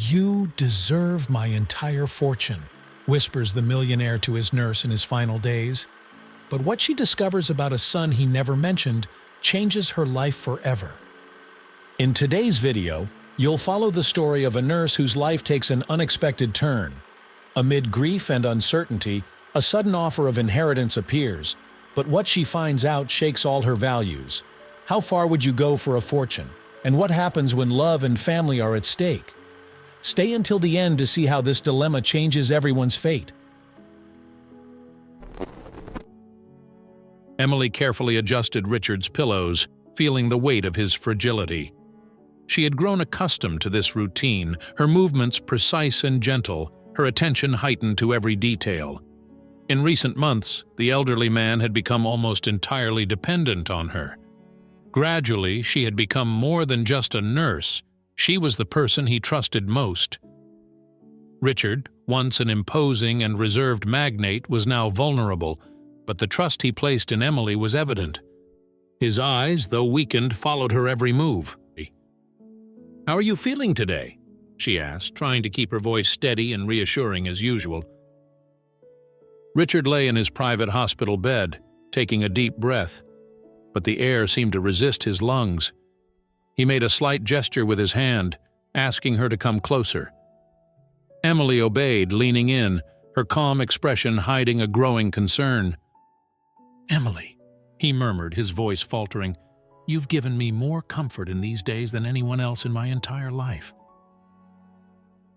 "You deserve my entire fortune," whispers the millionaire to his nurse in his final days. But what she discovers about a son he never mentioned changes her life forever. In today's video, you'll follow the story of a nurse whose life takes an unexpected turn. Amid grief and uncertainty, a sudden offer of inheritance appears, but what she finds out shakes all her values. How far would you go for a fortune? And what happens when love and family are at stake? Stay until the end to see how this dilemma changes everyone's fate. Emily carefully adjusted Richard's pillows, feeling the weight of his fragility. She had grown accustomed to this routine, her movements precise and gentle, her attention heightened to every detail. In recent months, the elderly man had become almost entirely dependent on her. Gradually, she had become more than just a nurse. She was the person he trusted most. Richard, once an imposing and reserved magnate, was now vulnerable, but the trust he placed in Emily was evident. His eyes, though weakened, followed her every move. "How are you feeling today?" she asked, trying to keep her voice steady and reassuring as usual. Richard lay in his private hospital bed, taking a deep breath, but the air seemed to resist his lungs. He made a slight gesture with his hand, asking her to come closer. Emily obeyed, leaning in, her calm expression hiding a growing concern. "Emily," he murmured, his voice faltering, "you've given me more comfort in these days than anyone else in my entire life."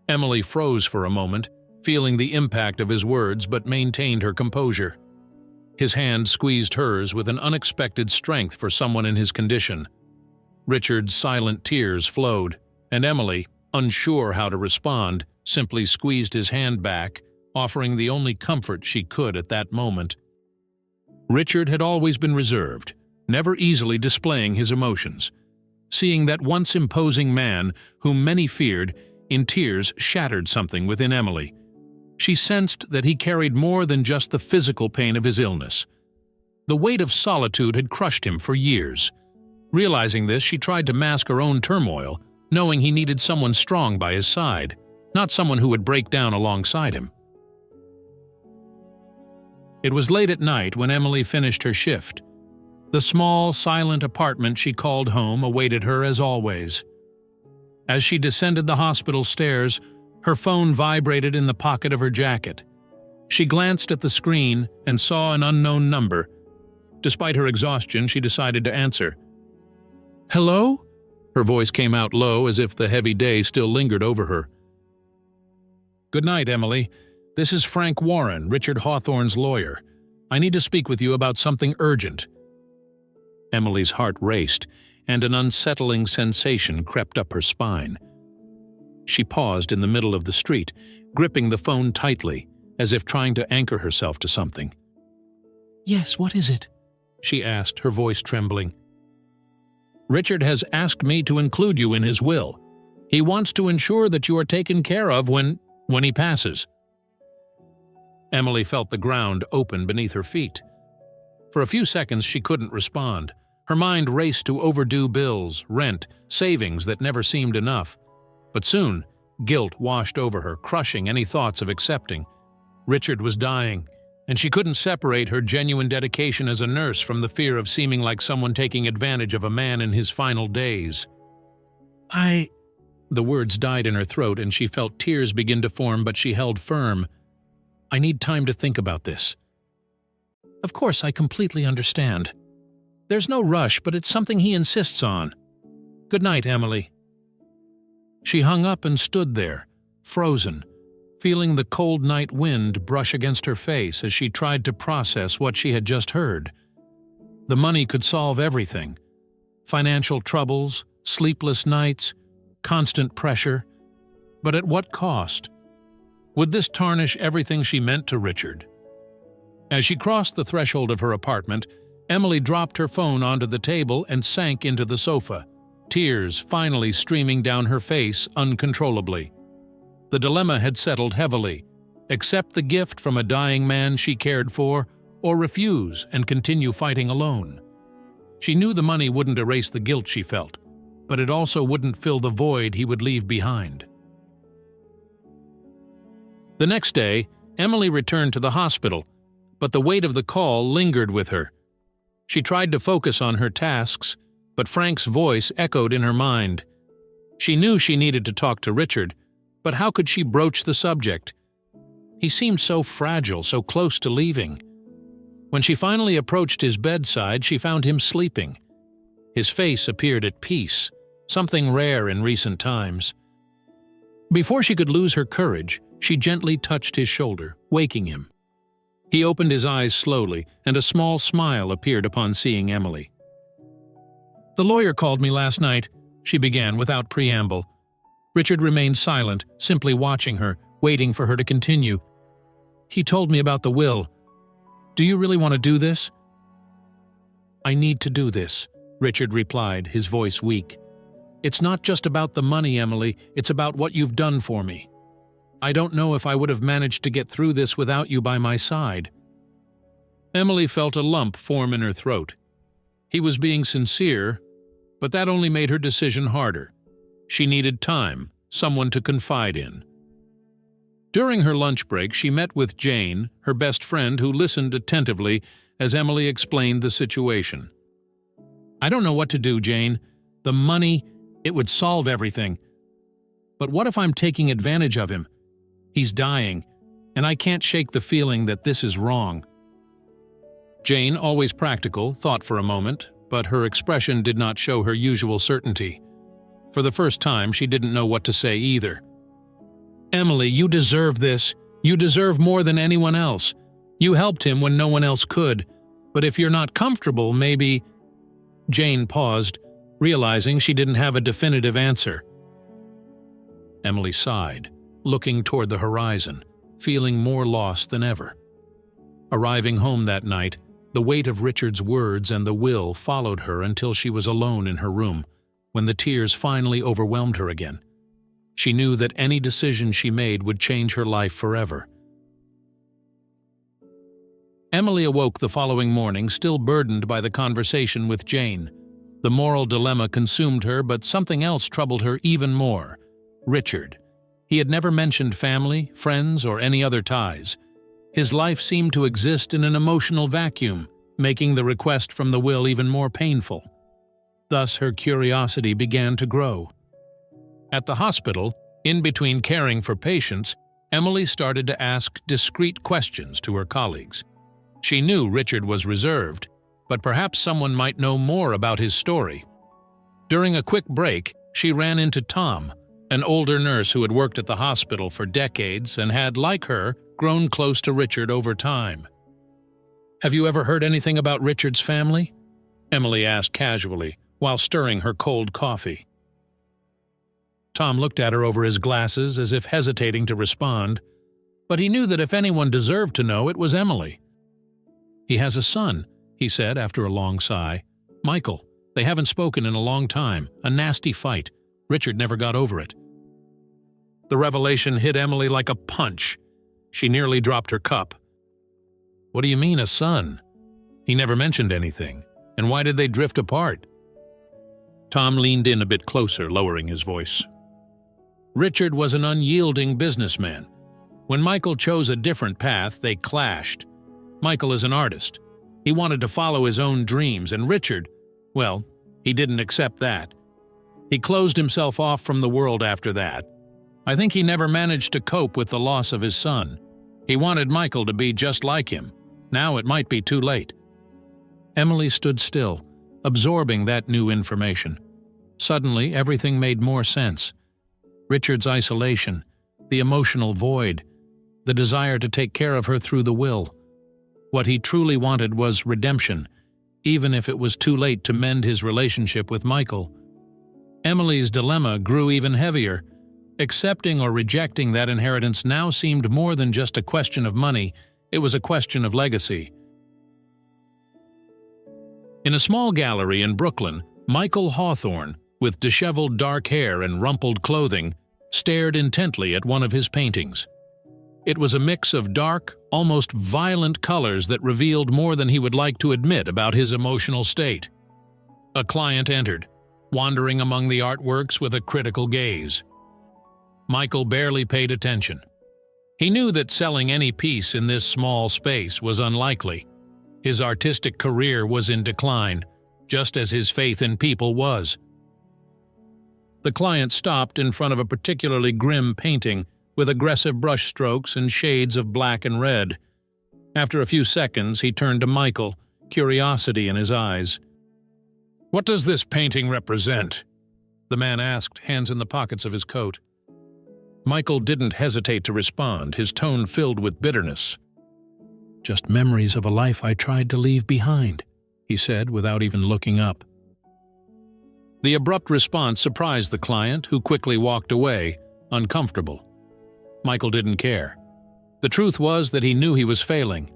Emily froze for a moment, feeling the impact of his words, but maintained her composure. His hand squeezed hers with an unexpected strength for someone in his condition. Richard's silent tears flowed, and Emily, unsure how to respond, simply squeezed his hand back, offering the only comfort she could at that moment. Richard had always been reserved, never easily displaying his emotions. Seeing that once imposing man, whom many feared, in tears shattered something within Emily. She sensed that he carried more than just the physical pain of his illness. The weight of solitude had crushed him for years. Realizing this, she tried to mask her own turmoil, knowing he needed someone strong by his side, not someone who would break down alongside him. It was late at night when Emily finished her shift. The small, silent apartment she called home awaited her as always. As she descended the hospital stairs, her phone vibrated in the pocket of her jacket. She glanced at the screen and saw an unknown number. Despite her exhaustion, she decided to answer. "Hello?" Her voice came out low, as if the heavy day still lingered over her. "Good night, Emily. This is Frank Warren, Richard Hawthorne's lawyer. I need to speak with you about something urgent." Emily's heart raced, and an unsettling sensation crept up her spine. She paused in the middle of the street, gripping the phone tightly, as if trying to anchor herself to something. "Yes, what is it?" she asked, her voice trembling. "Richard has asked me to include you in his will. He wants to ensure that you are taken care of when he passes." Emily felt the ground open beneath her feet. For a few seconds she couldn't respond. Her mind raced to overdue bills, rent, savings that never seemed enough. But soon, guilt washed over her, crushing any thoughts of accepting. Richard was dying, and she couldn't separate her genuine dedication as a nurse from the fear of seeming like someone taking advantage of a man in his final days. The words died in her throat, and she felt tears begin to form, but she held firm. "I need time to think about this." "Of course, I completely understand. There's no rush, but it's something he insists on. Good night, Emily." She hung up and stood there, frozen, feeling the cold night wind brush against her face as she tried to process what she had just heard. The money could solve everything. Financial troubles, sleepless nights, constant pressure. But at what cost? Would this tarnish everything she meant to Richard? As she crossed the threshold of her apartment, Emily dropped her phone onto the table and sank into the sofa, tears finally streaming down her face uncontrollably. The dilemma had settled heavily: accept the gift from a dying man she cared for, or refuse and continue fighting alone. She knew the money wouldn't erase the guilt she felt, but it also wouldn't fill the void he would leave behind. The next day, Emily returned to the hospital, but the weight of the call lingered with her. She tried to focus on her tasks, but Frank's voice echoed in her mind. She knew she needed to talk to Richard, but how could she broach the subject? He seemed so fragile, so close to leaving. When she finally approached his bedside, she found him sleeping. His face appeared at peace, something rare in recent times. Before she could lose her courage, she gently touched his shoulder, waking him. He opened his eyes slowly, and a small smile appeared upon seeing Emily. "The lawyer called me last night," she began without preamble. Richard remained silent, simply watching her, waiting for her to continue. "He told me about the will. Do you really want to do this?" "I need to do this," Richard replied, his voice weak. "It's not just about the money, Emily, it's about what you've done for me. I don't know if I would have managed to get through this without you by my side." Emily felt a lump form in her throat. He was being sincere, but that only made her decision harder. She needed time, someone to confide in. During her lunch break, she met with Jane, her best friend, who listened attentively as Emily explained the situation. "I don't know what to do, Jane. The money, it would solve everything. But what if I'm taking advantage of him? He's dying, and I can't shake the feeling that this is wrong." Jane, always practical, thought for a moment, but her expression did not show her usual certainty. For the first time, she didn't know what to say either. "Emily, you deserve this. You deserve more than anyone else. You helped him when no one else could. But if you're not comfortable, maybe—" Jane paused, realizing she didn't have a definitive answer. Emily sighed, looking toward the horizon, feeling more lost than ever. Arriving home that night, the weight of Richard's words and the will followed her until she was alone in her room, when the tears finally overwhelmed her again. She knew that any decision she made would change her life forever. Emily awoke the following morning, still burdened by the conversation with Jane. The moral dilemma consumed her, but something else troubled her even more: Richard. He had never mentioned family, friends, or any other ties. His life seemed to exist in an emotional vacuum, making the request from the will even more painful. Thus, her curiosity began to grow. At the hospital, in between caring for patients, Emily started to ask discreet questions to her colleagues. She knew Richard was reserved, but perhaps someone might know more about his story. During a quick break, she ran into Tom, an older nurse who had worked at the hospital for decades and had, like her, grown close to Richard over time. "Have you ever heard anything about Richard's family?" Emily asked casually, while stirring her cold coffee. Tom looked at her over his glasses as if hesitating to respond, but he knew that if anyone deserved to know, it was Emily. "He has a son," he said after a long sigh. "Michael. They haven't spoken in a long time. A nasty fight. Richard never got over it." The revelation hit Emily like a punch. She nearly dropped her cup. "What do you mean, a son? He never mentioned anything. And why did they drift apart?" Tom leaned in a bit closer, lowering his voice. "Richard was an unyielding businessman. When Michael chose a different path, they clashed. Michael is an artist. He wanted to follow his own dreams, and Richard, well, he didn't accept that. He closed himself off from the world after that. I think he never managed to cope with the loss of his son. He wanted Michael to be just like him. Now it might be too late." Emily stood still, absorbing that new information. Suddenly, everything made more sense. Richard's isolation, the emotional void, the desire to take care of her through the will. What he truly wanted was redemption, even if it was too late to mend his relationship with Michael. Emily's dilemma grew even heavier. Accepting or rejecting that inheritance now seemed more than just a question of money, it was a question of legacy. In a small gallery in Brooklyn, Michael Hawthorne, with disheveled dark hair and rumpled clothing, stared intently at one of his paintings. It was a mix of dark, almost violent colors that revealed more than he would like to admit about his emotional state. A client entered, wandering among the artworks with a critical gaze. Michael barely paid attention. He knew that selling any piece in this small space was unlikely. His artistic career was in decline, just as his faith in people was. The client stopped in front of a particularly grim painting with aggressive brushstrokes and shades of black and red. After a few seconds, he turned to Michael, curiosity in his eyes. "What does this painting represent?" the man asked, hands in the pockets of his coat. Michael didn't hesitate to respond, his tone filled with bitterness. "Just memories of a life I tried to leave behind," he said without even looking up. The abrupt response surprised the client, who quickly walked away, uncomfortable. Michael didn't care. The truth was that he knew he was failing.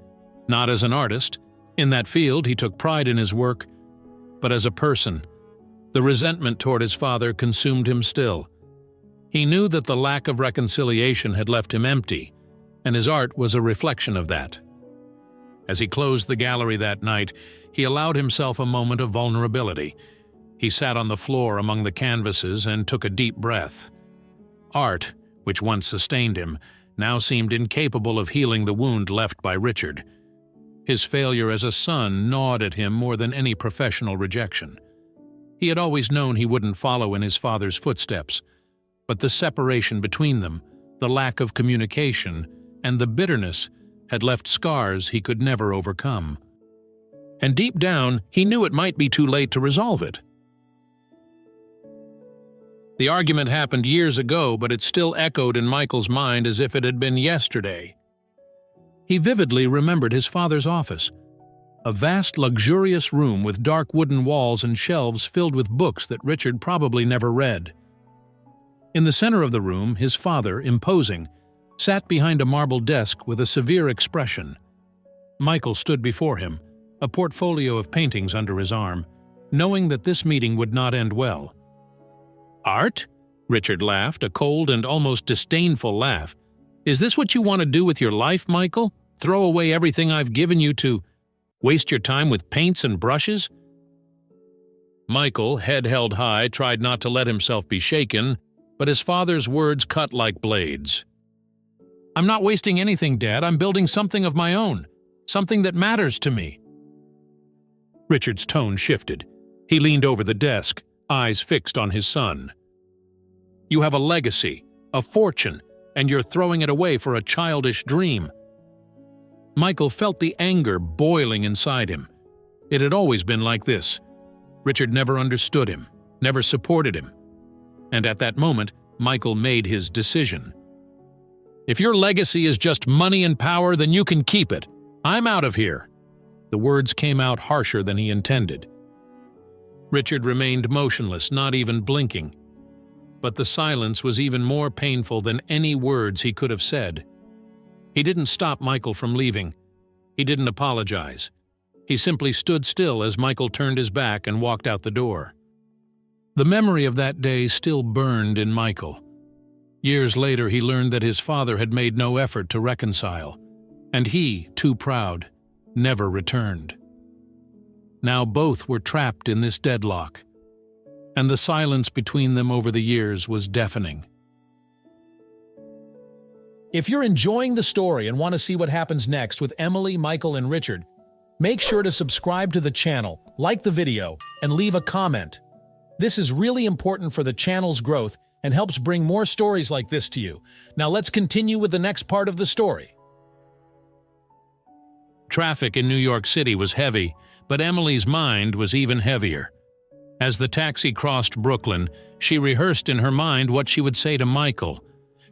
Not as an artist. In that field, he took pride in his work. But as a person, the resentment toward his father consumed him still. He knew that the lack of reconciliation had left him empty, and his art was a reflection of that. As he closed the gallery that night, he allowed himself a moment of vulnerability. He sat on the floor among the canvases and took a deep breath. Art, which once sustained him, now seemed incapable of healing the wound left by Richard. His failure as a son gnawed at him more than any professional rejection. He had always known he wouldn't follow in his father's footsteps, but the separation between them, the lack of communication, and the bitterness had left scars he could never overcome. And deep down, he knew it might be too late to resolve it. The argument happened years ago, but it still echoed in Michael's mind as if it had been yesterday. He vividly remembered his father's office, a vast, luxurious room with dark wooden walls and shelves filled with books that Richard probably never read. In the center of the room, his father, imposing, sat behind a marble desk with a severe expression. Michael stood before him, a portfolio of paintings under his arm, knowing that this meeting would not end well. "Art?" Richard laughed, a cold and almost disdainful laugh. "Is this what you want to do with your life, Michael? Throw away everything I've given you to waste your time with paints and brushes?" Michael, head held high, tried not to let himself be shaken, but his father's words cut like blades. "I'm not wasting anything, Dad. I'm building something of my own, something that matters to me." Richard's tone shifted. He leaned over the desk, eyes fixed on his son. "You have a legacy, a fortune, and you're throwing it away for a childish dream." Michael felt the anger boiling inside him. It had always been like this. Richard never understood him, never supported him. And at that moment, Michael made his decision. "If your legacy is just money and power, then you can keep it. I'm out of here." The words came out harsher than he intended. Richard remained motionless, not even blinking. But the silence was even more painful than any words he could have said. He didn't stop Michael from leaving. He didn't apologize. He simply stood still as Michael turned his back and walked out the door. The memory of that day still burned in Michael. Years later, he learned that his father had made no effort to reconcile, and he, too proud, never returned. Now both were trapped in this deadlock, and the silence between them over the years was deafening. If you're enjoying the story and want to see what happens next with Emily, Michael, and Richard, make sure to subscribe to the channel, like the video, and leave a comment. This is really important for the channel's growth and helps bring more stories like this to you. Now let's continue with the next part of the story. Traffic in New York City was heavy, but Emily's mind was even heavier. As the taxi crossed Brooklyn, she rehearsed in her mind what she would say to Michael.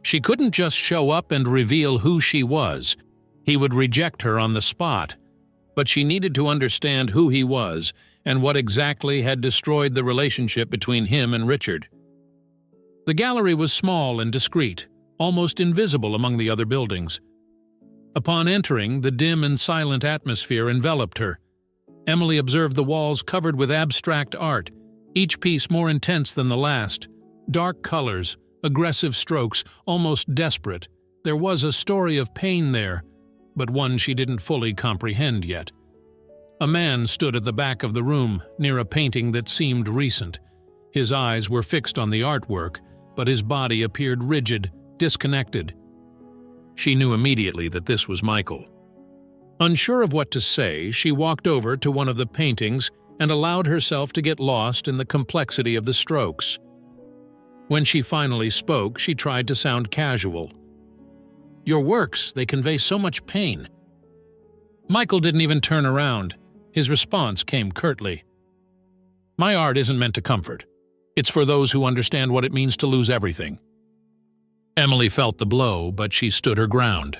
She couldn't just show up and reveal who she was. He would reject her on the spot. But she needed to understand who he was and what exactly had destroyed the relationship between him and Richard. The gallery was small and discreet, almost invisible among the other buildings. Upon entering, the dim and silent atmosphere enveloped her. Emily observed the walls covered with abstract art, each piece more intense than the last. Dark colors, aggressive strokes, almost desperate. There was a story of pain there, but one she didn't fully comprehend yet. A man stood at the back of the room, near a painting that seemed recent. His eyes were fixed on the artwork, but his body appeared rigid, disconnected. She knew immediately that this was Michael. Unsure of what to say, she walked over to one of the paintings and allowed herself to get lost in the complexity of the strokes. When she finally spoke, she tried to sound casual. "Your works, they convey so much pain." Michael didn't even turn around. His response came curtly. "My art isn't meant to comfort. It's for those who understand what it means to lose everything." Emily felt the blow, but she stood her ground.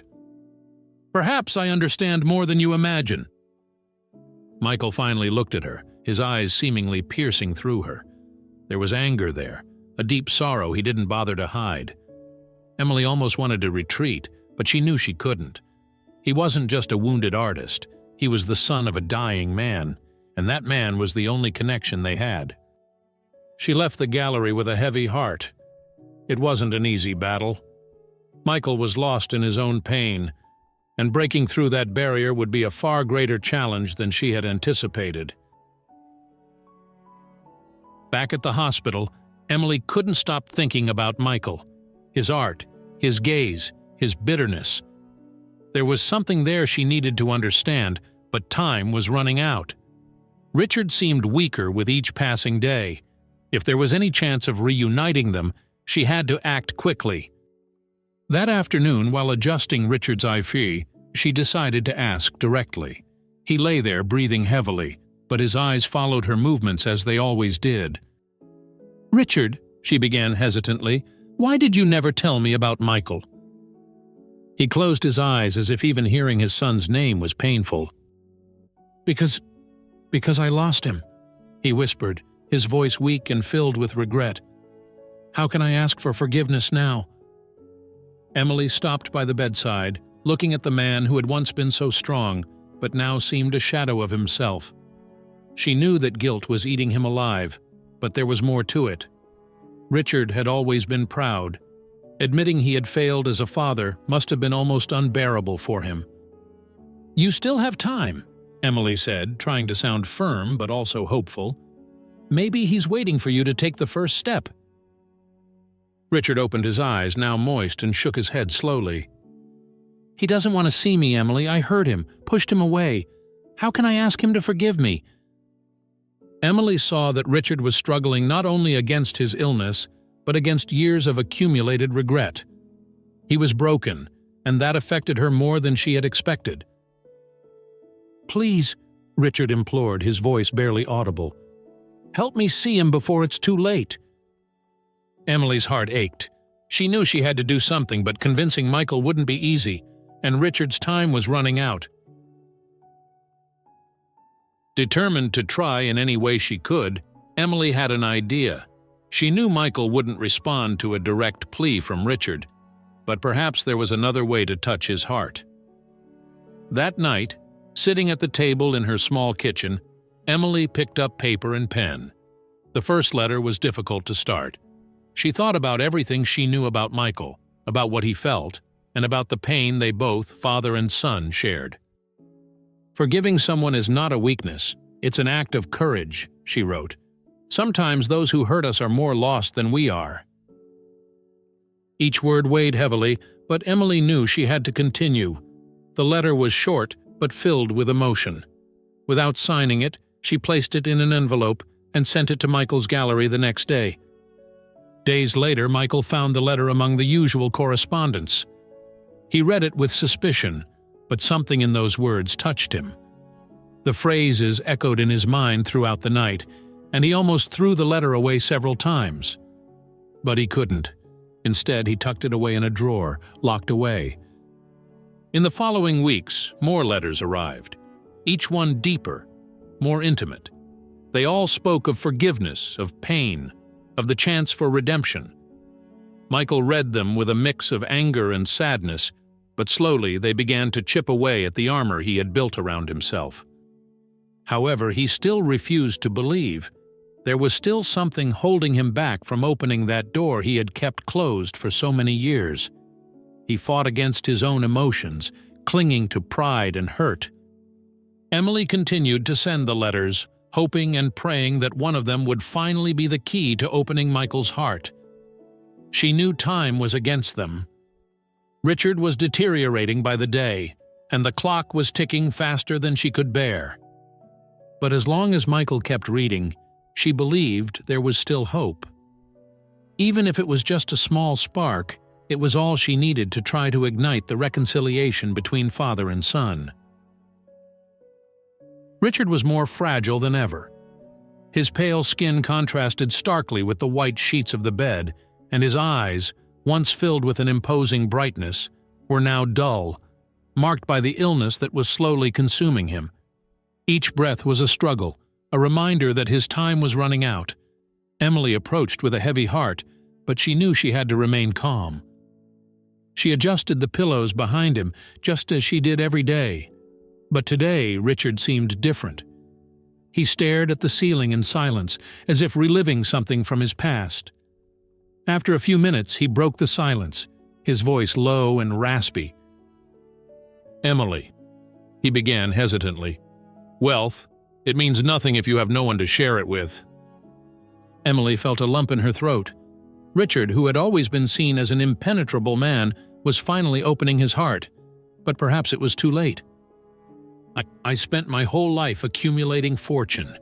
"Perhaps I understand more than you imagine." Michael finally looked at her, his eyes seemingly piercing through her. There was anger there, a deep sorrow he didn't bother to hide. Emily almost wanted to retreat, but she knew she couldn't. He wasn't just a wounded artist, he was the son of a dying man, and that man was the only connection they had. She left the gallery with a heavy heart. It wasn't an easy battle. Michael was lost in his own pain, and breaking through that barrier would be a far greater challenge than she had anticipated. Back at the hospital, Emily couldn't stop thinking about Michael, his art, his gaze, his bitterness. There was something there she needed to understand, but time was running out. Richard seemed weaker with each passing day. If there was any chance of reuniting them, she had to act quickly. That afternoon, while adjusting Richard's IV, she decided to ask directly. He lay there breathing heavily, but his eyes followed her movements as they always did. "Richard," she began hesitantly, "why did you never tell me about Michael?" He closed his eyes as if even hearing his son's name was painful. Because I lost him," he whispered, his voice weak and filled with regret. "How can I ask for forgiveness now?" Emily stopped by the bedside, looking at the man who had once been so strong, but now seemed a shadow of himself. She knew that guilt was eating him alive, but there was more to it. Richard had always been proud. Admitting he had failed as a father must have been almost unbearable for him. "You still have time," Emily said, trying to sound firm but also hopeful. "Maybe he's waiting for you to take the first step." Richard opened his eyes, now moist, and shook his head slowly. "He doesn't want to see me, Emily. I hurt him, pushed him away. How can I ask him to forgive me?" Emily saw that Richard was struggling not only against his illness, but against years of accumulated regret. He was broken, and that affected her more than she had expected. "Please," Richard implored, his voice barely audible. "Help me see him before it's too late." Emily's heart ached. She knew she had to do something, but convincing Michael wouldn't be easy, and Richard's time was running out. Determined to try in any way she could, Emily had an idea. She knew Michael wouldn't respond to a direct plea from Richard, but perhaps there was another way to touch his heart. That night, sitting at the table in her small kitchen, Emily picked up paper and pen. The first letter was difficult to start. She thought about everything she knew about Michael, about what he felt, and about the pain they both, father and son, shared. "Forgiving someone is not a weakness, it's an act of courage," she wrote. "Sometimes those who hurt us are more lost than we are." Each word weighed heavily, but Emily knew she had to continue. The letter was short, but filled with emotion. Without signing it, she placed it in an envelope and sent it to Michael's gallery the next day. Days later, Michael found the letter among the usual correspondence. He read it with suspicion, but something in those words touched him. The phrases echoed in his mind throughout the night, and he almost threw the letter away several times. But he couldn't. Instead, he tucked it away in a drawer, locked away. In the following weeks, more letters arrived, each one deeper, more intimate. They all spoke of forgiveness, of pain, of the chance for redemption. Michael read them with a mix of anger and sadness, but slowly they began to chip away at the armor he had built around himself. However, he still refused to believe. There was still something holding him back from opening that door he had kept closed for so many years. He fought against his own emotions, clinging to pride and hurt. Emily continued to send the letters, hoping and praying that one of them would finally be the key to opening Michael's heart. She knew time was against them. Richard was deteriorating by the day, and the clock was ticking faster than she could bear. But as long as Michael kept reading, she believed there was still hope. Even if it was just a small spark, it was all she needed to try to ignite the reconciliation between father and son. Richard was more fragile than ever. His pale skin contrasted starkly with the white sheets of the bed, and his eyes, once filled with an imposing brightness, were now dull, marked by the illness that was slowly consuming him. Each breath was a struggle, a reminder that his time was running out. Emily approached with a heavy heart, but she knew she had to remain calm. She adjusted the pillows behind him, just as she did every day. But today, Richard seemed different. He stared at the ceiling in silence, as if reliving something from his past. After a few minutes, he broke the silence, his voice low and raspy. "Emily," he began hesitantly, "wealth, it means nothing if you have no one to share it with." Emily felt a lump in her throat. Richard, who had always been seen as an impenetrable man, was finally opening his heart, but perhaps it was too late. I spent my whole life accumulating fortune.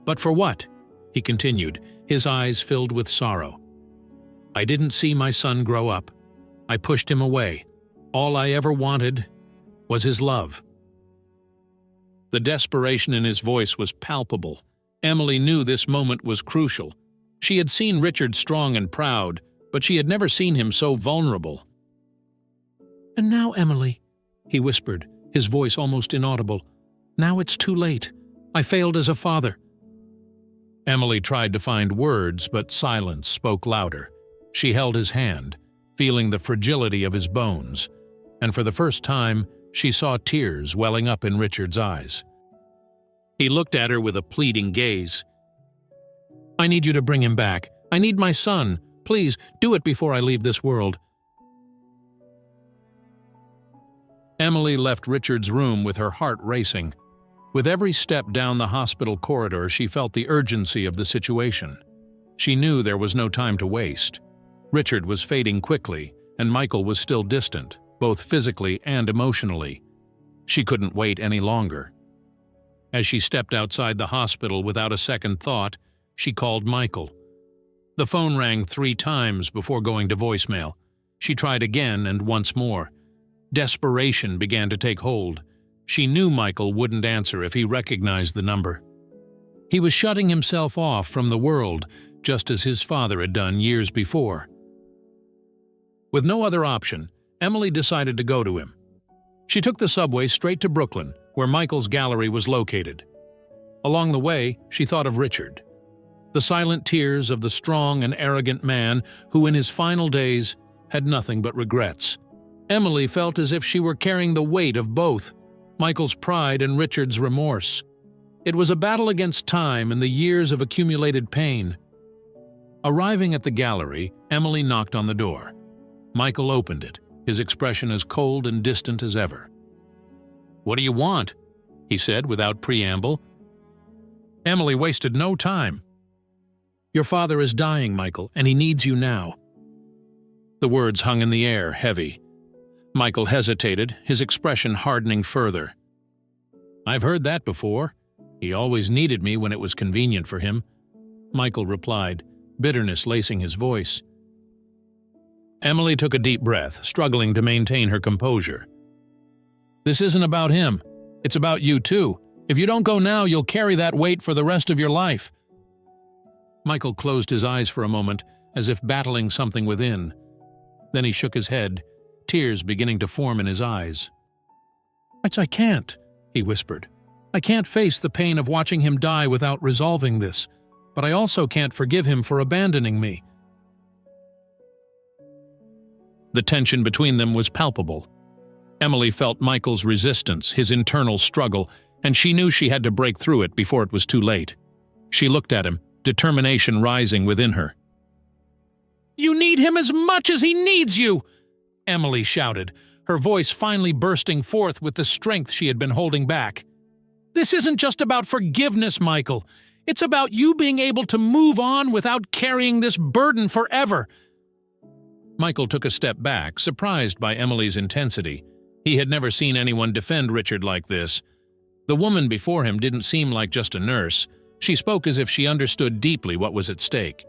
But for what?" he continued, his eyes filled with sorrow. "I didn't see my son grow up. I pushed him away. All I ever wanted was his love." The desperation in his voice was palpable. Emily knew this moment was crucial. She had seen Richard strong and proud, but she had never seen him so vulnerable. "And now, Emily," he whispered, his voice almost inaudible, "now it's too late. I failed as a father." Emily tried to find words, but silence spoke louder. She held his hand, feeling the fragility of his bones, and for the first time, she saw tears welling up in Richard's eyes. He looked at her with a pleading gaze. "I need you to bring him back. I need my son. Please, do it before I leave this world." Emily left Richard's room with her heart racing. With every step down the hospital corridor, she felt the urgency of the situation. She knew there was no time to waste. Richard was fading quickly, and Michael was still distant, both physically and emotionally. She couldn't wait any longer. As she stepped outside the hospital without a second thought, she called Michael. The phone rang 3 times before going to voicemail. She tried again and once more. Desperation began to take hold. She knew Michael wouldn't answer if he recognized the number. He was shutting himself off from the world, just as his father had done years before. With no other option, Emily decided to go to him. She took the subway straight to Brooklyn, where Michael's gallery was located. Along the way, she thought of Richard. The silent tears of the strong and arrogant man who in his final days had nothing but regrets. Emily felt as if she were carrying the weight of both, Michael's pride and Richard's remorse. It was a battle against time and the years of accumulated pain. Arriving at the gallery, Emily knocked on the door. Michael opened it, his expression as cold and distant as ever. "What do you want?" he said without preamble. Emily wasted no time. "Your father is dying, Michael, and he needs you now." The words hung in the air, heavy. Michael hesitated, his expression hardening further. "I've heard that before. He always needed me when it was convenient for him," Michael replied, bitterness lacing his voice. Emily took a deep breath, struggling to maintain her composure. "This isn't about him. It's about you too. If you don't go now, you'll carry that weight for the rest of your life." Michael closed his eyes for a moment, as if battling something within. Then he shook his head, tears beginning to form in his eyes. I can't," he whispered. "I can't face the pain of watching him die without resolving this, but I also can't forgive him for abandoning me." The tension between them was palpable. Emily felt Michael's resistance, his internal struggle, and she knew she had to break through it before it was too late. She looked at him, determination rising within her. "You need him as much as he needs you!" Emily shouted, her voice finally bursting forth with the strength she had been holding back. "This isn't just about forgiveness, Michael. It's about you being able to move on without carrying this burden forever." Michael took a step back, surprised by Emily's intensity. He had never seen anyone defend Richard like this. The woman before him didn't seem like just a nurse. She spoke as if she understood deeply what was at stake.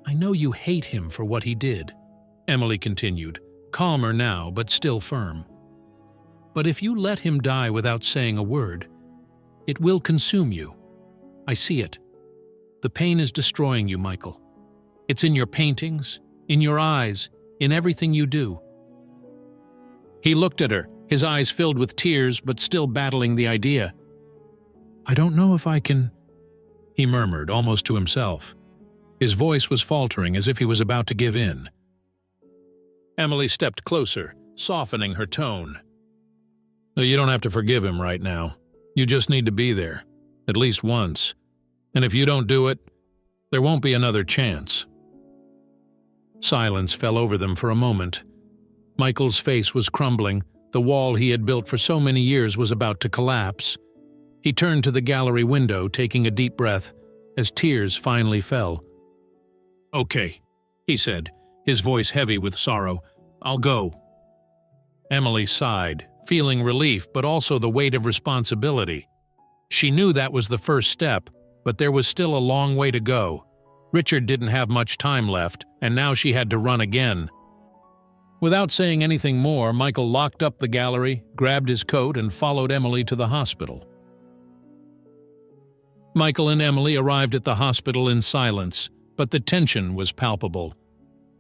"I know you hate him for what he did," Emily continued, calmer now but still firm. "But if you let him die without saying a word, it will consume you. I see it. The pain is destroying you, Michael. It's in your paintings, in your eyes, in everything you do." He looked at her, his eyes filled with tears but still battling the idea. "I don't know if I can," he murmured, almost to himself. His voice was faltering as if he was about to give in. Emily stepped closer, softening her tone. "You don't have to forgive him right now. You just need to be there, at least once. And if you don't do it, there won't be another chance." Silence fell over them for a moment. Michael's face was crumbling. The wall he had built for so many years was about to collapse. He turned to the gallery window, taking a deep breath, as tears finally fell. "Okay," he said, his voice heavy with sorrow. "I'll go." Emily sighed, feeling relief but also the weight of responsibility. She knew that was the first step, but there was still a long way to go. Richard didn't have much time left, and now she had to run again. Without saying anything more, Michael locked up the gallery, grabbed his coat, and followed Emily to the hospital. Michael and Emily arrived at the hospital in silence, but the tension was palpable.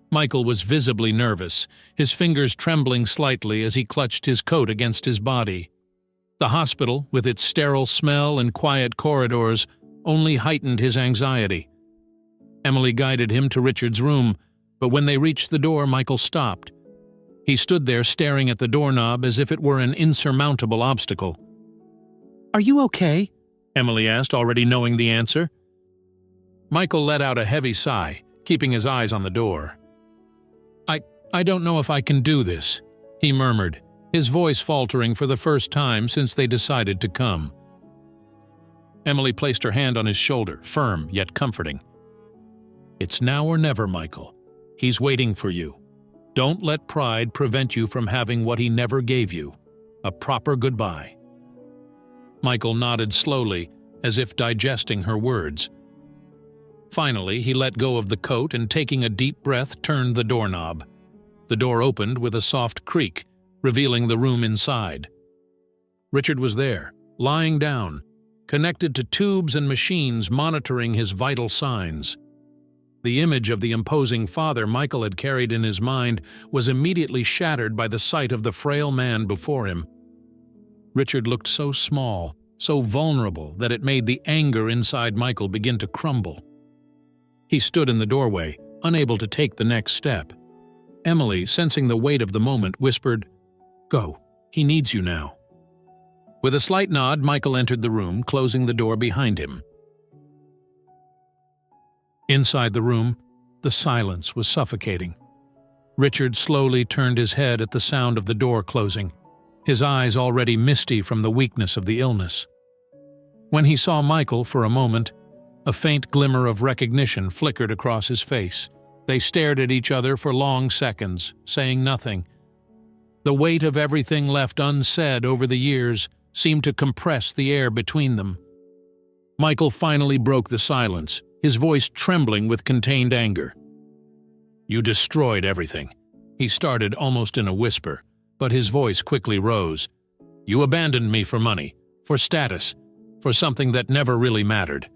Michael was visibly nervous, his fingers trembling slightly as he clutched his coat against his body. The hospital, with its sterile smell and quiet corridors, only heightened his anxiety. Emily guided him to Richard's room, but when they reached the door, Michael stopped. He stood there staring at the doorknob as if it were an insurmountable obstacle. "Are you okay?" Emily asked, already knowing the answer. Michael let out a heavy sigh, keeping his eyes on the door. I don't know if I can do this," he murmured, his voice faltering for the first time since they decided to come. Emily placed her hand on his shoulder, firm yet comforting. "It's now or never, Michael. He's waiting for you. Don't let pride prevent you from having what he never gave you, a proper goodbye." Michael nodded slowly, as if digesting her words. Finally, he let go of the coat and, taking a deep breath, turned the doorknob. The door opened with a soft creak, revealing the room inside. Richard was there, lying down, connected to tubes and machines monitoring his vital signs. The image of the imposing father Michael had carried in his mind was immediately shattered by the sight of the frail man before him. Richard looked so small, so vulnerable, that it made the anger inside Michael begin to crumble. He stood in the doorway, unable to take the next step. Emily, sensing the weight of the moment, whispered, "Go, he needs you now." With a slight nod, Michael entered the room, closing the door behind him. Inside the room, the silence was suffocating. Richard slowly turned his head at the sound of the door closing, his eyes already misty from the weakness of the illness. When he saw Michael for a moment, a faint glimmer of recognition flickered across his face. They stared at each other for long seconds, saying nothing. The weight of everything left unsaid over the years seemed to compress the air between them. Michael finally broke the silence, his voice trembling with contained anger. "You destroyed everything," he started almost in a whisper, but his voice quickly rose. "You abandoned me for money, for status, for something that never really mattered."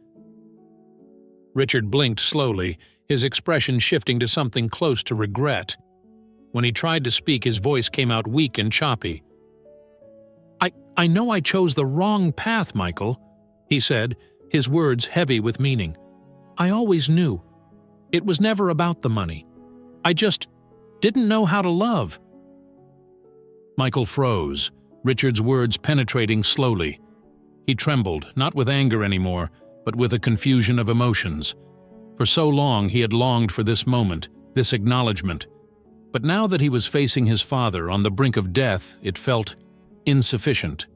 Richard blinked slowly, his expression shifting to something close to regret. When he tried to speak, his voice came out weak and choppy. I know I chose the wrong path, Michael," he said, his words heavy with meaning. "I always knew. It was never about the money. I just didn't know how to love." Michael froze, Richard's words penetrating slowly. He trembled, not with anger anymore, but with a confusion of emotions. For so long he had longed for this moment, this acknowledgement. But now that he was facing his father on the brink of death, it felt insufficient.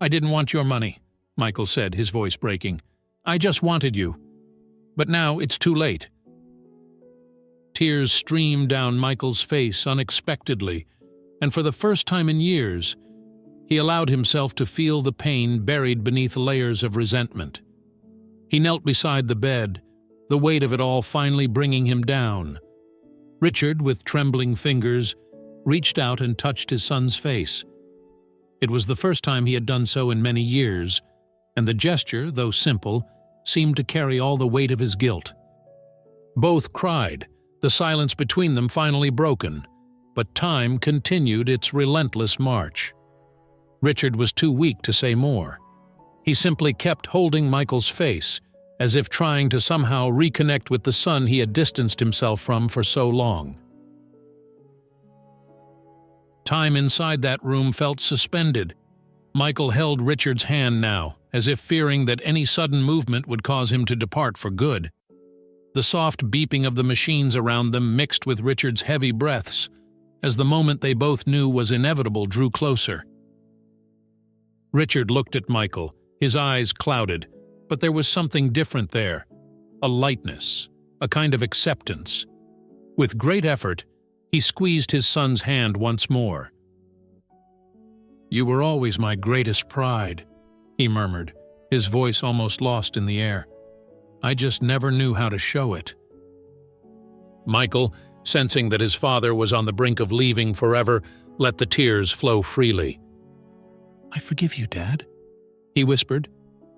"I didn't want your money," Michael said, his voice breaking. "I just wanted you. But now it's too late." Tears streamed down Michael's face unexpectedly, and for the first time in years, he allowed himself to feel the pain buried beneath layers of resentment. He knelt beside the bed, the weight of it all finally bringing him down. Richard, with trembling fingers, reached out and touched his son's face. It was the first time he had done so in many years, and the gesture, though simple, seemed to carry all the weight of his guilt. Both cried, the silence between them finally broken, but time continued its relentless march. Richard was too weak to say more. He simply kept holding Michael's face, as if trying to somehow reconnect with the son he had distanced himself from for so long. Time inside that room felt suspended. Michael held Richard's hand now, as if fearing that any sudden movement would cause him to depart for good. The soft beeping of the machines around them mixed with Richard's heavy breaths, as the moment they both knew was inevitable drew closer. Richard looked at Michael, his eyes clouded, but there was something different there, a lightness, a kind of acceptance. With great effort, he squeezed his son's hand once more. "You were always my greatest pride," he murmured, his voice almost lost in the air. "I just never knew how to show it." Michael, sensing that his father was on the brink of leaving forever, let the tears flow freely. "I forgive you, Dad," he whispered,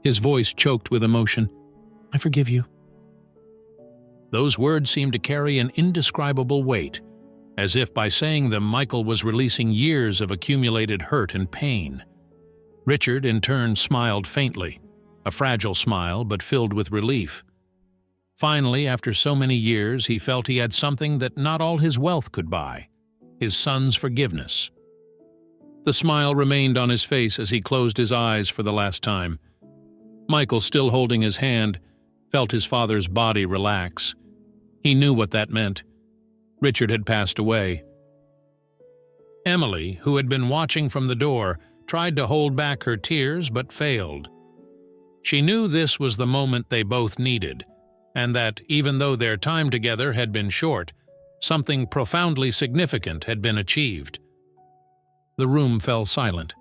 his voice choked with emotion. "I forgive you." Those words seemed to carry an indescribable weight, as if by saying them Michael was releasing years of accumulated hurt and pain. Richard, in turn, smiled faintly, a fragile smile but filled with relief. Finally, after so many years, he felt he had something that not all his wealth could buy: his son's forgiveness. The smile remained on his face as he closed his eyes for the last time. Michael, still holding his hand, felt his father's body relax. He knew what that meant. Richard had passed away. Emily, who had been watching from the door, tried to hold back her tears but failed. She knew this was the moment they both needed, and that, even though their time together had been short, something profoundly significant had been achieved. The room fell silent.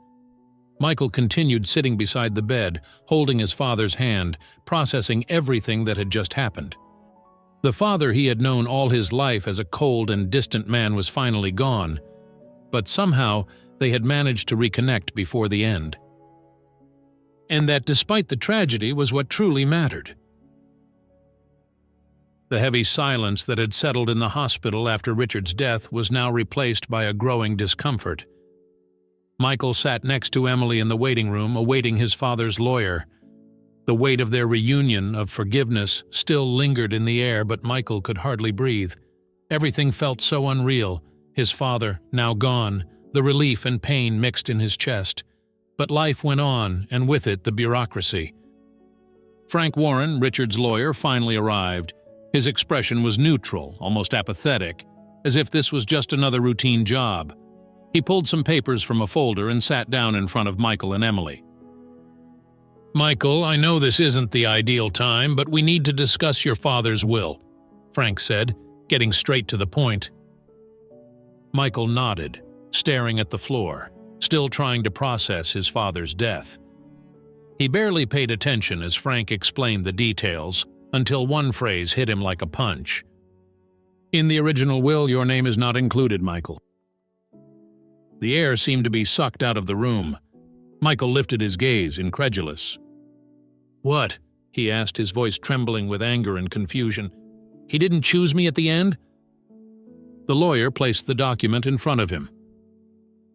Michael continued sitting beside the bed, holding his father's hand, processing everything that had just happened. The father he had known all his life as a cold and distant man was finally gone, but somehow they had managed to reconnect before the end. And that, despite the tragedy, was what truly mattered. The heavy silence that had settled in the hospital after Richard's death was now replaced by a growing discomfort. Michael sat next to Emily in the waiting room, awaiting his father's lawyer. The weight of their reunion, of forgiveness, still lingered in the air, but Michael could hardly breathe. Everything felt so unreal. His father, now gone, the relief and pain mixed in his chest. But life went on, and with it the bureaucracy. Frank Warren, Richard's lawyer, finally arrived. His expression was neutral, almost apathetic, as if this was just another routine job. He pulled some papers from a folder and sat down in front of Michael and Emily. "Michael, I know this isn't the ideal time, but we need to discuss your father's will," Frank said, getting straight to the point. Michael nodded, staring at the floor, still trying to process his father's death. He barely paid attention as Frank explained the details, until one phrase hit him like a punch. "In the original will, your name is not included, Michael." The air seemed to be sucked out of the room. Michael lifted his gaze, incredulous. "What?" he asked, his voice trembling with anger and confusion. "He didn't choose me at the end?" The lawyer placed the document in front of him.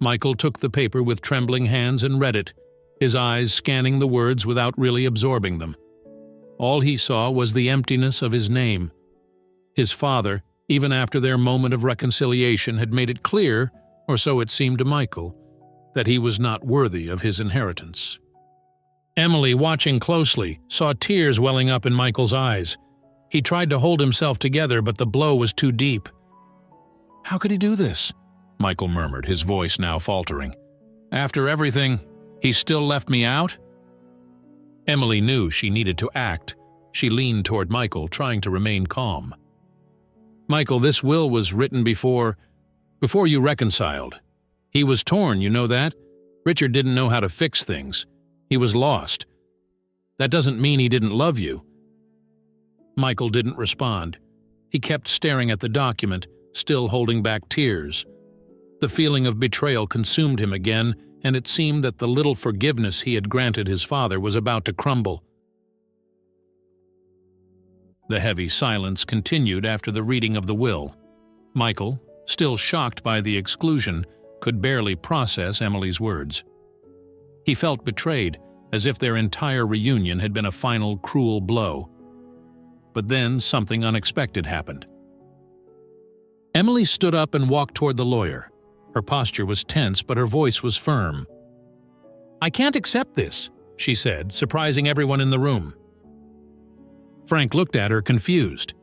Michael took the paper with trembling hands and read it, his eyes scanning the words without really absorbing them. All he saw was the emptiness of his name. His father, even after their moment of reconciliation, had made it clear, or so it seemed to Michael, that he was not worthy of his inheritance. Emily, watching closely, saw tears welling up in Michael's eyes. He tried to hold himself together, but the blow was too deep. "How could he do this?" Michael murmured, his voice now faltering. "After everything, he still left me out?" Emily knew she needed to act. She leaned toward Michael, trying to remain calm. Michael, this will was written before you reconciled. He was torn, you know that? Richard didn't know how to fix things. He was lost. That doesn't mean he didn't love you." Michael didn't respond. He kept staring at the document, still holding back tears. The feeling of betrayal consumed him again, and it seemed that the little forgiveness he had granted his father was about to crumble. The heavy silence continued after the reading of the will. Michael, still shocked by the exclusion, could barely process Emily's words. He felt betrayed, as if their entire reunion had been a final cruel blow. But then something unexpected happened. Emily stood up and walked toward the lawyer. Her posture was tense, but her voice was firm. "I can't accept this," she said, surprising everyone in the room. Frank looked at her, confused.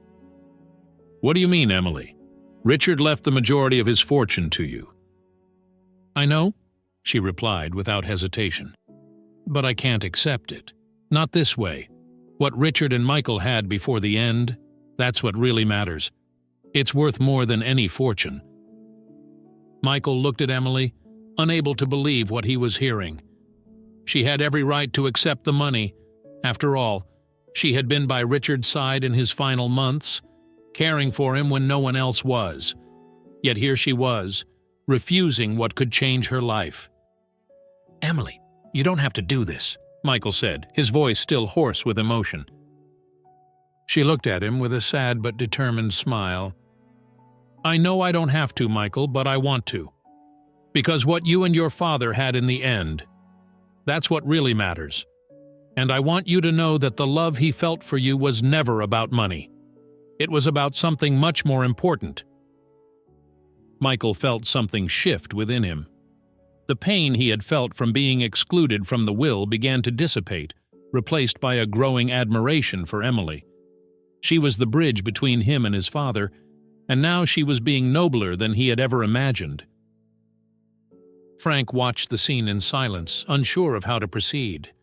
"What do you mean, Emily? Richard left the majority of his fortune to you." "I know," she replied without hesitation. "But I can't accept it. Not this way. What Richard and Michael had before the end, that's what really matters. It's worth more than any fortune." Michael looked at Emily, unable to believe what he was hearing. She had every right to accept the money. After all, she had been by Richard's side in his final months, caring for him when no one else was. Yet here she was, refusing what could change her life. "Emily, you don't have to do this," Michael said, his voice still hoarse with emotion. She looked at him with a sad but determined smile. "I know I don't have to, Michael, but I want to. Because what you and your father had in the end, that's what really matters. And I want you to know that the love he felt for you was never about money. It was about something much more important." Michael felt something shift within him. The pain he had felt from being excluded from the will began to dissipate, replaced by a growing admiration for Emily. She was the bridge between him and his father, and now she was being nobler than he had ever imagined. Frank watched the scene in silence, unsure of how to proceed.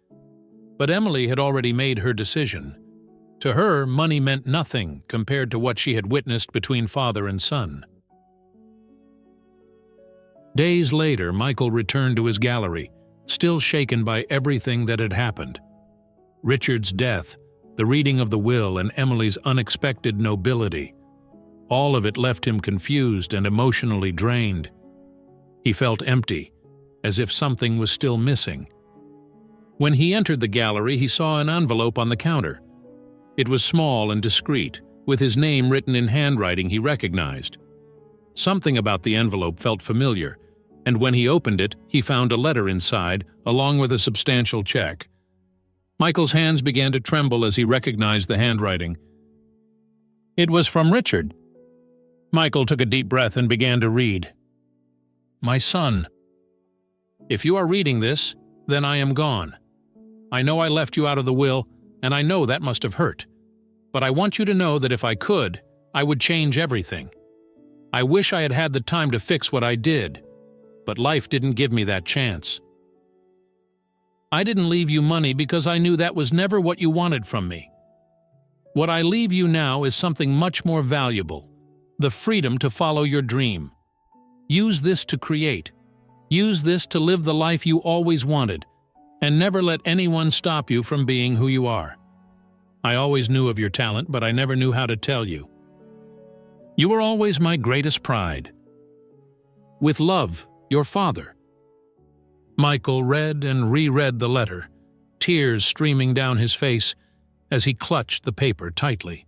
But Emily had already made her decision. To her, money meant nothing compared to what she had witnessed between father and son. Days later, Michael returned to his gallery, still shaken by everything that had happened. Richard's death, the reading of the will, and Emily's unexpected nobility. All of it left him confused and emotionally drained. He felt empty, as if something was still missing. When he entered the gallery, he saw an envelope on the counter. It was small and discreet, with his name written in handwriting he recognized. Something about the envelope felt familiar, and when he opened it, he found a letter inside, along with a substantial check. Michael's hands began to tremble as he recognized the handwriting. It was from Richard. Michael took a deep breath and began to read. "My son, if you are reading this, then I am gone. I know I left you out of the will, and I know that must have hurt. But I want you to know that if I could, I would change everything. I wish I had had the time to fix what I did, but life didn't give me that chance. I didn't leave you money because I knew that was never what you wanted from me. What I leave you now is something much more valuable, the freedom to follow your dream. Use this to create. Use this to live the life you always wanted, and never let anyone stop you from being who you are. I always knew of your talent, but I never knew how to tell you. You were always my greatest pride. With love, your father." Michael read and reread the letter, tears streaming down his face as he clutched the paper tightly.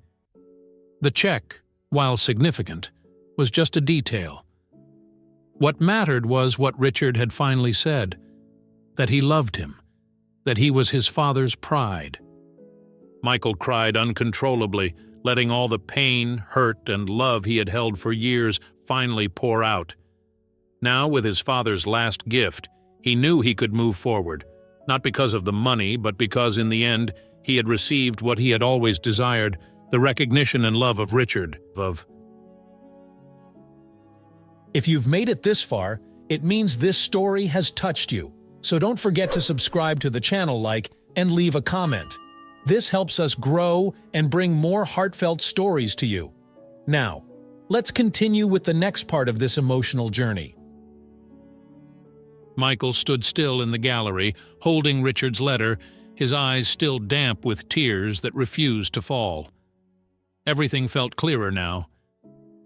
The check, while significant, was just a detail. What mattered was what Richard had finally said, that he loved him, that he was his father's pride. Michael cried uncontrollably, letting all the pain, hurt, and love he had held for years finally pour out. Now, with his father's last gift, he knew he could move forward, not because of the money, but because in the end he had received what he had always desired, the recognition and love of Richard. If you've made it this far, it means this story has touched you. So don't forget to subscribe to the channel, and leave a comment. This helps us grow and bring more heartfelt stories to you. Now, Let's continue with the next part of this emotional journey. Michael stood still in the gallery, holding Richard's letter, his eyes still damp with tears that refused to fall. Everything felt clearer now.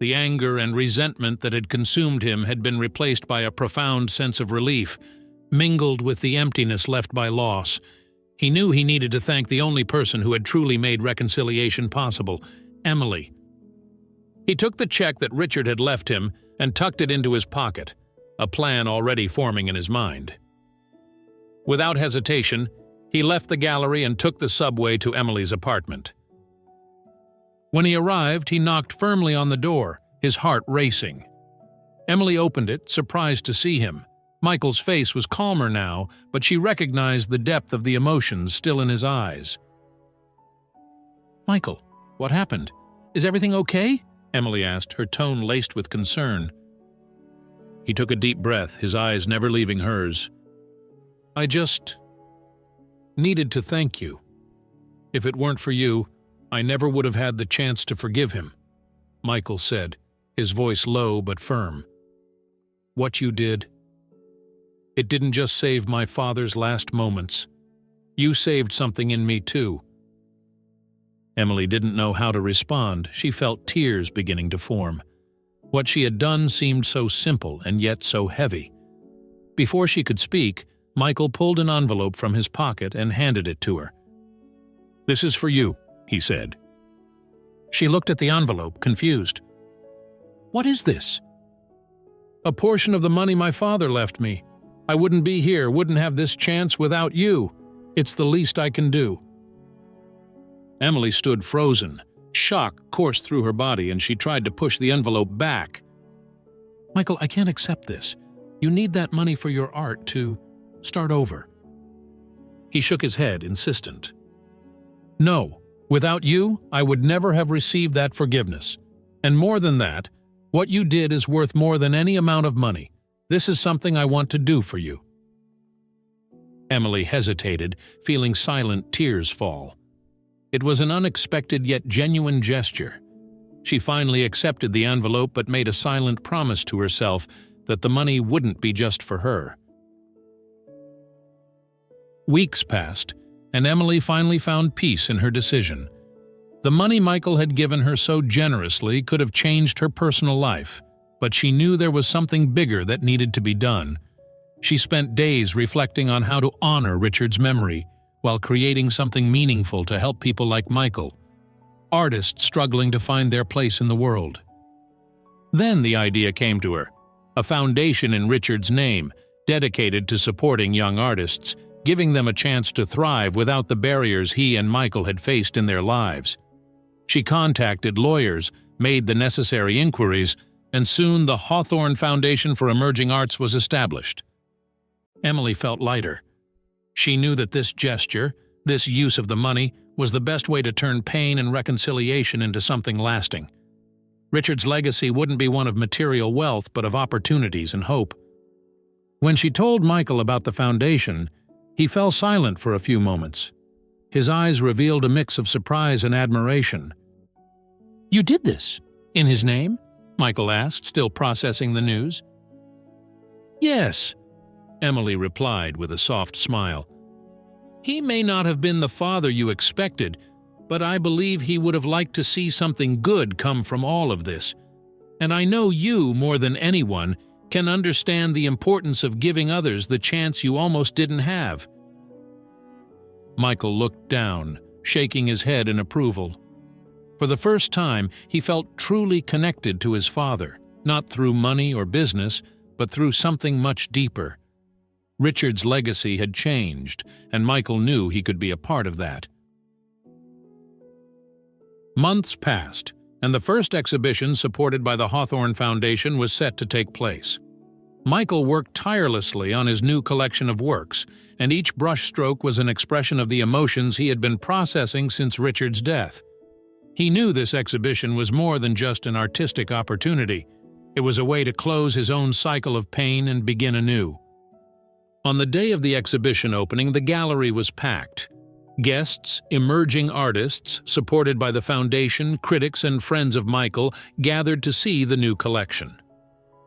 The anger and resentment that had consumed him had been replaced by a profound sense of relief, mingled with the emptiness left by loss. He knew he needed to thank the only person who had truly made reconciliation possible, Emily. He took the check that Richard had left him and tucked it into his pocket, a plan already forming in his mind. Without hesitation, he left the gallery and took the subway to Emily's apartment. When he arrived, he knocked firmly on the door, his heart racing. Emily opened it, surprised to see him. Michael's face was calmer now, but she recognized the depth of the emotions still in his eyes. "Michael, what happened? Is everything okay?" Emily asked, her tone laced with concern. He took a deep breath, his eyes never leaving hers. "I just needed to thank you. If it weren't for you, I never would have had the chance to forgive him," Michael said, his voice low but firm. "What you did, it didn't just save my father's last moments. You saved something in me too." Emily didn't know how to respond. She felt tears beginning to form. What she had done seemed so simple and yet so heavy. Before she could speak, Michael pulled an envelope from his pocket and handed it to her. "This is for you," he said. She looked at the envelope, confused. "What is this?" "A portion of the money my father left me. I wouldn't be here, wouldn't have this chance without you. It's the least I can do." Emily stood frozen. Shock coursed through her body, and she tried to push the envelope back. "Michael, I can't accept this. You need that money for your art to start over." He shook his head, insistent. "No, without you, I would never have received that forgiveness. And more than that, what you did is worth more than any amount of money. This is something I want to do for you." Emily hesitated, feeling silent tears fall. It was an unexpected yet genuine gesture. She finally accepted the envelope but made a silent promise to herself that the money wouldn't be just for her. Weeks passed, and Emily finally found peace in her decision. The money Michael had given her so generously could have changed her personal life, but she knew there was something bigger that needed to be done. She spent days reflecting on how to honor Richard's memory while creating something meaningful to help people like Michael, artists struggling to find their place in the world. Then the idea came to her, a foundation in Richard's name, dedicated to supporting young artists, giving them a chance to thrive without the barriers he and Michael had faced in their lives. She contacted lawyers, made the necessary inquiries, and soon the Hawthorne Foundation for Emerging Arts was established. Emily felt lighter. She knew that this gesture, this use of the money, was the best way to turn pain and reconciliation into something lasting. Richard's legacy wouldn't be one of material wealth, but of opportunities and hope. When she told Michael about the foundation, he fell silent for a few moments. His eyes revealed a mix of surprise and admiration. "You did this? In his name?" Michael asked, still processing the news. "Yes," Emily replied with a soft smile. "He may not have been the father you expected, but I believe he would have liked to see something good come from all of this. And I know you, more than anyone, can understand the importance of giving others the chance you almost didn't have." Michael looked down, shaking his head in approval. For the first time, he felt truly connected to his father, not through money or business, but through something much deeper. Richard's legacy had changed, and Michael knew he could be a part of that. Months passed, and the first exhibition supported by the Hawthorne Foundation was set to take place. Michael worked tirelessly on his new collection of works, and each brushstroke was an expression of the emotions he had been processing since Richard's death. He knew this exhibition was more than just an artistic opportunity. It was a way to close his own cycle of pain and begin anew. On the day of the exhibition opening, the gallery was packed. Guests, emerging artists, supported by the foundation, critics, and friends of Michael, gathered to see the new collection.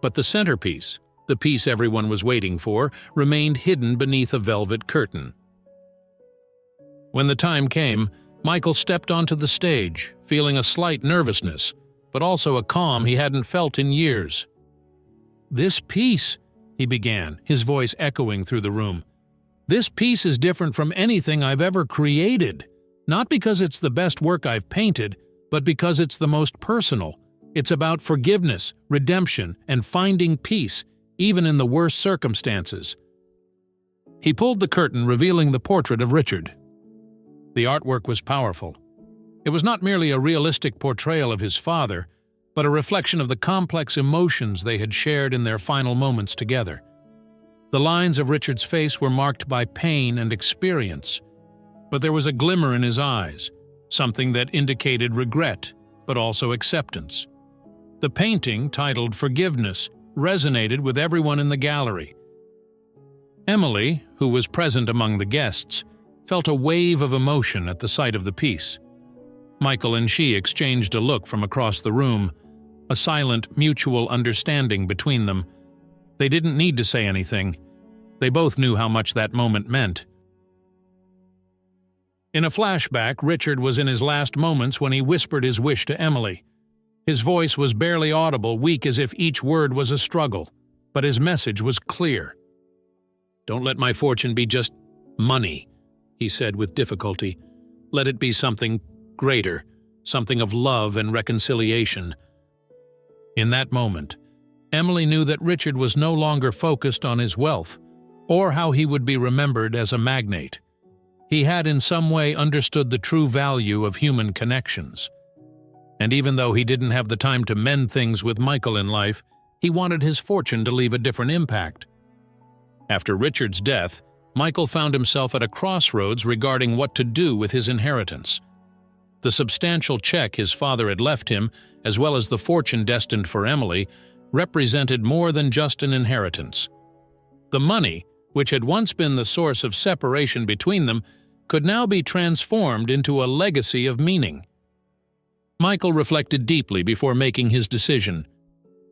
But the centerpiece, the piece everyone was waiting for, remained hidden beneath a velvet curtain. When the time came, Michael stepped onto the stage, feeling a slight nervousness, but also a calm he hadn't felt in years. "This piece," he began, his voice echoing through the room. "This piece is different from anything I've ever created, not because it's the best work I've painted, but because it's the most personal. It's about forgiveness, redemption, and finding peace, even in the worst circumstances." He pulled the curtain, revealing the portrait of Richard. The artwork was powerful. It was not merely a realistic portrayal of his father, but a reflection of the complex emotions they had shared in their final moments together. The lines of Richard's face were marked by pain and experience, but there was a glimmer in his eyes, something that indicated regret, but also acceptance. The painting, titled Forgiveness, resonated with everyone in the gallery. Emily, who was present among the guests, felt a wave of emotion at the sight of the piece. Michael and she exchanged a look from across the room, a silent, mutual understanding between them. They didn't need to say anything. They both knew how much that moment meant. In a flashback, Richard was in his last moments when he whispered his wish to Emily. His voice was barely audible, weak as if each word was a struggle, but his message was clear. "Don't let my fortune be just money," he said with difficulty. "Let it be something greater, something of love and reconciliation." In that moment, Emily knew that Richard was no longer focused on his wealth, or how he would be remembered as a magnate. He had in some way understood the true value of human connections. And even though he didn't have the time to mend things with Michael in life, he wanted his fortune to leave a different impact. After Richard's death, Michael found himself at a crossroads regarding what to do with his inheritance. The substantial check his father had left him, as well as the fortune destined for Emily, represented more than just an inheritance. The money, which had once been the source of separation between them, could now be transformed into a legacy of meaning. Michael reflected deeply before making his decision.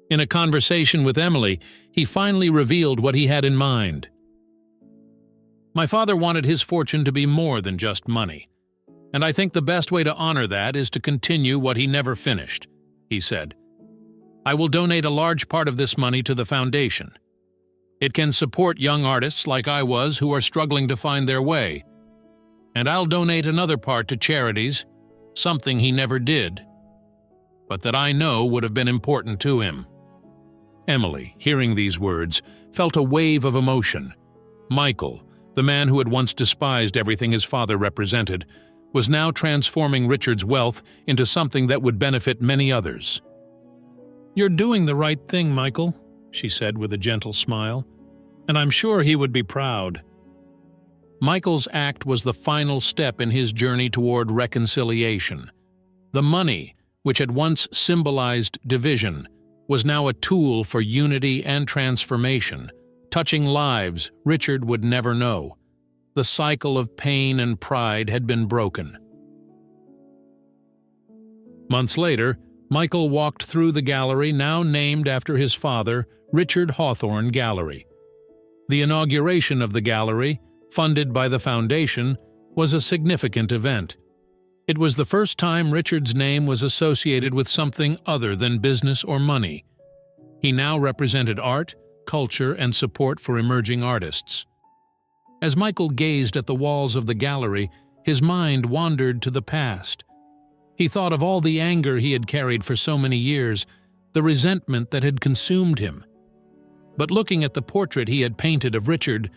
In a conversation with Emily, he finally revealed what he had in mind. "My father wanted his fortune to be more than just money, and I think the best way to honor that is to continue what he never finished," he said. "I will donate a large part of this money to the foundation. It can support young artists like I was who are struggling to find their way. And I'll donate another part to charities, something he never did, but that I know would have been important to him." Emily, hearing these words, felt a wave of emotion. Michael, the man who had once despised everything his father represented, was now transforming Richard's wealth into something that would benefit many others. "You're doing the right thing, Michael," she said with a gentle smile, "and I'm sure he would be proud." Michael's act was the final step in his journey toward reconciliation. The money, which had once symbolized division, was now a tool for unity and transformation, touching lives Richard would never know. The cycle of pain and pride had been broken. Months later, Michael walked through the gallery now named after his father, Richard Hawthorne Gallery. The inauguration of the gallery, funded by the foundation, was a significant event. It was the first time Richard's name was associated with something other than business or money. He now represented art, culture, and support for emerging artists. As Michael gazed at the walls of the gallery, his mind wandered to the past. He thought of all the anger he had carried for so many years, the resentment that had consumed him. But looking at the portrait he had painted of Richard,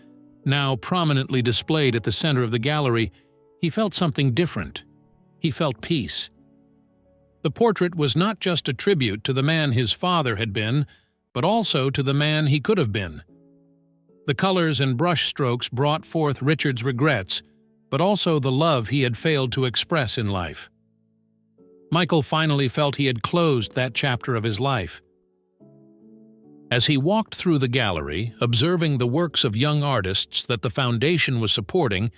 now prominently displayed at the center of the gallery, he felt something different. He felt peace. The portrait was not just a tribute to the man his father had been, but also to the man he could have been. The colors and brushstrokes brought forth Richard's regrets, but also the love he had failed to express in life. Michael finally felt he had closed that chapter of his life. As he walked through the gallery, observing the works of young artists that the foundation was supporting,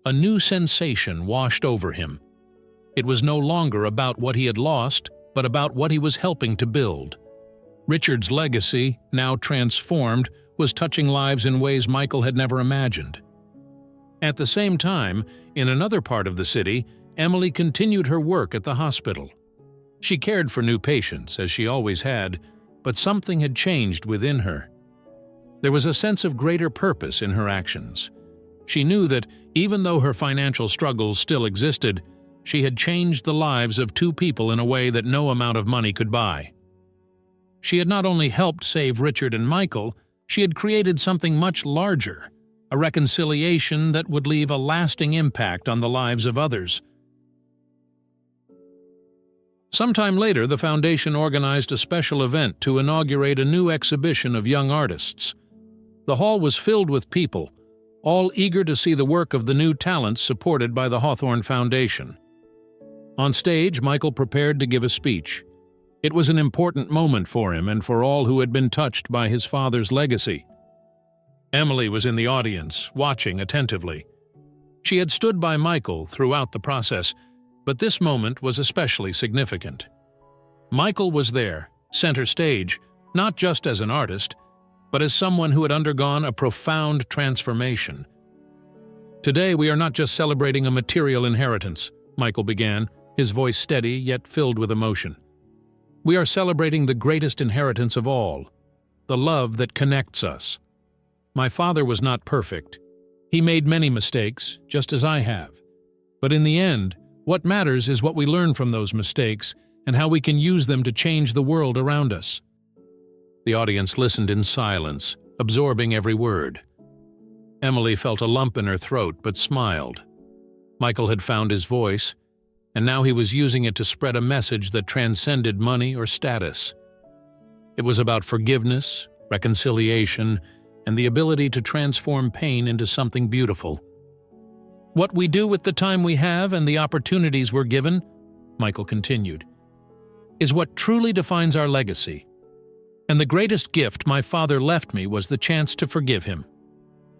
a new sensation washed over him. It was no longer about what he had lost, but about what he was helping to build. Richard's legacy, now transformed, was touching lives in ways Michael had never imagined. At the same time, in another part of the city, Emily continued her work at the hospital. She cared for new patients, as she always had, but something had changed within her. There was a sense of greater purpose in her actions. She knew that, even though her financial struggles still existed, she had changed the lives of two people in a way that no amount of money could buy. She had not only helped save Richard and Michael, she had created something much larger, a reconciliation that would leave a lasting impact on the lives of others. Sometime later, the foundation organized a special event to inaugurate a new exhibition of young artists. The hall was filled with people, all eager to see the work of the new talents supported by the Hawthorne Foundation. On stage, Michael prepared to give a speech. It was an important moment for him and for all who had been touched by his father's legacy. Emily was in the audience, watching attentively. She had stood by Michael throughout the process, but this moment was especially significant. Michael was there, center stage, not just as an artist, but as someone who had undergone a profound transformation. "Today we are not just celebrating a material inheritance," Michael began, his voice steady yet filled with emotion. "We are celebrating the greatest inheritance of all, the love that connects us. My father was not perfect. He made many mistakes, just as I have. But in the end, what matters is what we learn from those mistakes and how we can use them to change the world around us." The audience listened in silence, absorbing every word. Emily felt a lump in her throat but smiled. Michael had found his voice, and now he was using it to spread a message that transcended money or status. It was about forgiveness, reconciliation, and the ability to transform pain into something beautiful. "What we do with the time we have and the opportunities we're given," Michael continued, "is what truly defines our legacy. And the greatest gift my father left me was the chance to forgive him.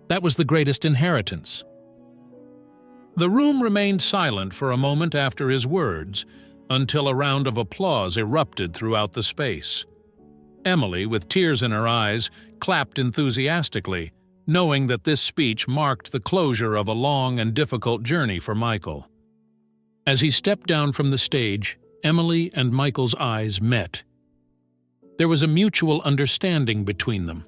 That was the greatest inheritance." The room remained silent for a moment after his words, until a round of applause erupted throughout the space. Emily, with tears in her eyes, clapped enthusiastically, knowing that this speech marked the closure of a long and difficult journey for Michael. As he stepped down from the stage, Emily and Michael's eyes met. There was a mutual understanding between them,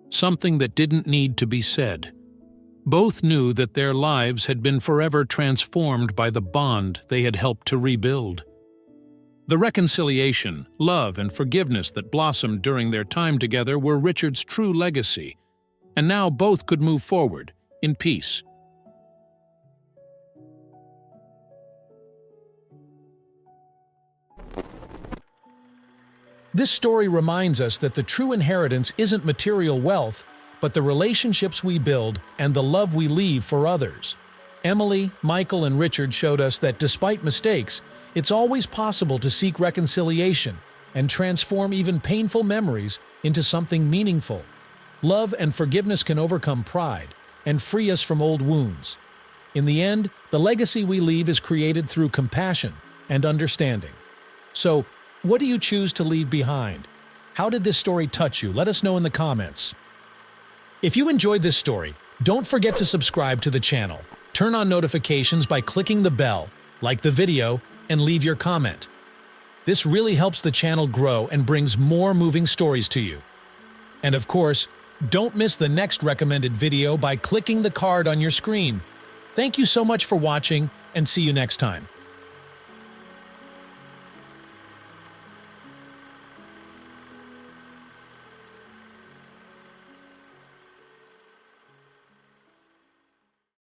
something that didn't need to be said. Both knew that their lives had been forever transformed by the bond they had helped to rebuild. The reconciliation, love, and forgiveness that blossomed during their time together were Richard's true legacy, and now both could move forward, in peace. This story reminds us that the true inheritance isn't material wealth, but the relationships we build and the love we leave for others. Emily, Michael, and Richard showed us that despite mistakes, it's always possible to seek reconciliation and transform even painful memories into something meaningful. Love and forgiveness can overcome pride and free us from old wounds. In the end, the legacy we leave is created through compassion and understanding. So, what do you choose to leave behind? How did this story touch you? Let us know in the comments. If you enjoyed this story, don't forget to subscribe to the channel. Turn on notifications by clicking the bell, like the video, and leave your comment. This really helps the channel grow and brings more moving stories to you. And of course, don't miss the next recommended video by clicking the card on your screen. Thank you so much for watching, and see you next time.